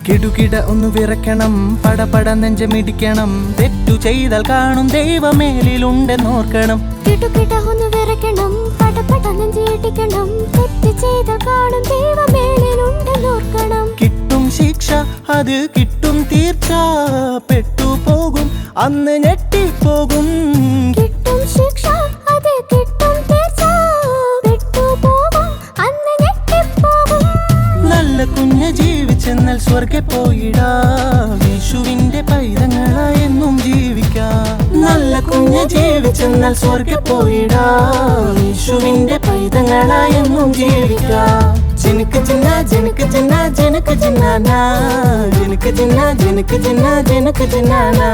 കിടുകിട ഒന്ന് വിറയ്ക്കണം, പടപട നെഞ്ചമിടിക്കണം, തെറ്റു ചെയ്താൽ കാണും ദൈവമേലിലുണ്ടെന്നോർക്കണം. കിടുകിട ഒന്ന് വിറയ്ക്കണം, പടപട നെഞ്ചിടിക്കണം, തെറ്റ് ചെയ്താൽ കാണും ദൈവമേലിലുണ്ടെന്നോർക്കണം. കിട്ടും ശിക്ഷ, അത് കിട്ടും തീർച്ച, പെട്ടുപോകും അന്ന് ഞെട്ടിപ്പോകും. കിട്ടും ശിക്ഷ, അത് കിട്ടും തീർച്ച, പെട്ടുപോകും അന്ന് ഞെട്ടിപ്പോകും. നല്ല കുഞ്ഞ് ജീവിച്ചെന്നാൽ സ്വർഗ്ഗ പോയിടാം, യേശുവിന്റെ പൈതങ്ങളായെന്നും ജീവിക്കാം. നല്ല കുഞ്ഞ് ജീവിച്ചെന്നാൽ സ്വർഗ്ഗ പോയിടാം, യേശുവിന്റെ പൈതങ്ങളായെന്നും ജീവിക്കാം. ജിനക്ക് ജിന്ന ജിനക്ക് ജിന്ന ജിനക്ക് ജിന്നാനാ, ജിനക്ക് ജിന്ന ജിനക്ക് ജിന്ന ജിനക്ക് ജിന്നാനാ,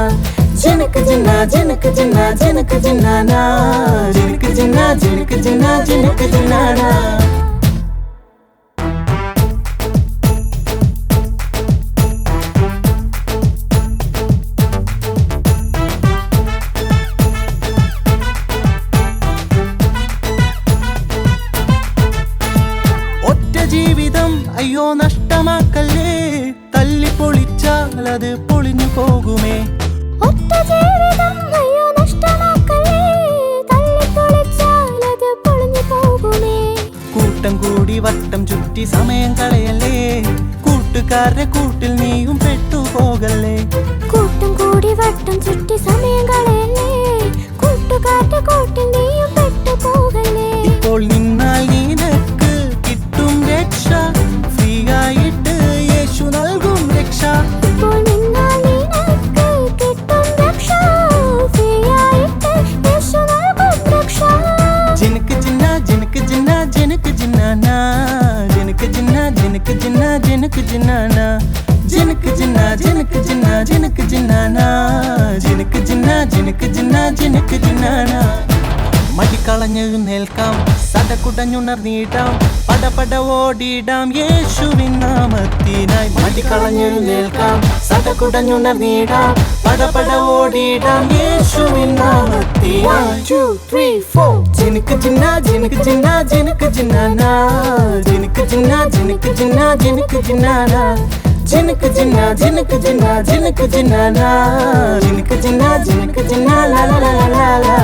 ജിനക്ക് ജിന്ന ജിനക്ക് ജിന്ന ജിനക്ക് ജിന്നാനാ, ജിനക്ക് ജിന്ന ജിനക്ക് ജിന്ന ജിനക്ക് ജിന്നാനാ. ജീവിതം അയ്യോ നഷ്ടമാക്കല്ലേ, തല്ലി പൊളിച്ചാൽ അത് പൊളിഞ്ഞു പോകുമേ. ഒറ്റ ജീവിതം അയ്യോ നഷ്ടമാക്കല്ലേ, തല്ലി പൊളിച്ചാൽ അത് പൊളിഞ്ഞു പോകുമേ. കൂട്ടം കൂടി വട്ടം ചുറ്റി സമയം കളയല്ലേ, കൂട്ടുകാരുടെ കൂട്ടിൽ നീയും പെട്ടുപോകല്ലേ. കൂട്ടം കൂടി വട്ടം ചുറ്റി സമയം കളയല്ലേ, കൂട്ടുകാരുടെ കൂട്ടിൽ നീയും പെട്ടുപോകല്ലേ. ഇപ്പോൾ നിന്നാൽ നിനക്ക് കിട്ടും രക്ഷ, ഫ്രീ ആയിട്ട് യേശു നൽകും രക്ഷ. ഇപ്പോൾ നിന്നാൽ നിനക്ക് കിട്ടും രക്ഷ, ഫ്രീ ആയിട്ട് യേശു നൽകും രക്ഷ. ജിനക്ക് ജിന്ന ജിനക്ക് ജിന്ന ജിനക്ക് ജിന്നാനാ, ജിനക്ക് ജിന്ന ജിനക്ക് ജിന്ന ജിനക്ക് ജിന്നാനാ, ജിനക്ക് ജിന്ന ജിനക്ക് ജിന്ന ജിനക്ക് ജിന്നാനാ, ജിനക്ക് ജിന്ന ജിനക്ക് ജിന്ന ജിനക്ക് ജിന്നാനാ. മടിക്കളഞ്ഞെഴുന്നേൽക്കാം, സടകുടഞ്ഞുണർന്നിടാം, പടപട ഓടിടാം യേശുവിൻ നാമത്തിനായി. മടിക്കളഞ്ഞെഴുന്നേൽക്കാം, സടകുടഞ്ഞുണർന്നിടാം, പടപട ഓടിടാം യേശുവിൻ നാമത്തിനായി. 2, 3, 4 ജിനക്ക് ജിന്ന ജിനക്ക് ജിന്ന ജിനക്ക് ജിന്നാനാ, ജിനക്ക് ജിന്ന ജിനക്ക് ജിന്ന ജിനക്ക് ജിന്നാനാ, ജിനക്ക് ജിന്ന ജിനക്ക് ജിന്ന ജിനക്ക് ജിന്നാനാ, ജിനക്ക് ജിന്ന ജിനക്ക് ജിന്ന ലാ ലാ ലാ ലാ ലാ.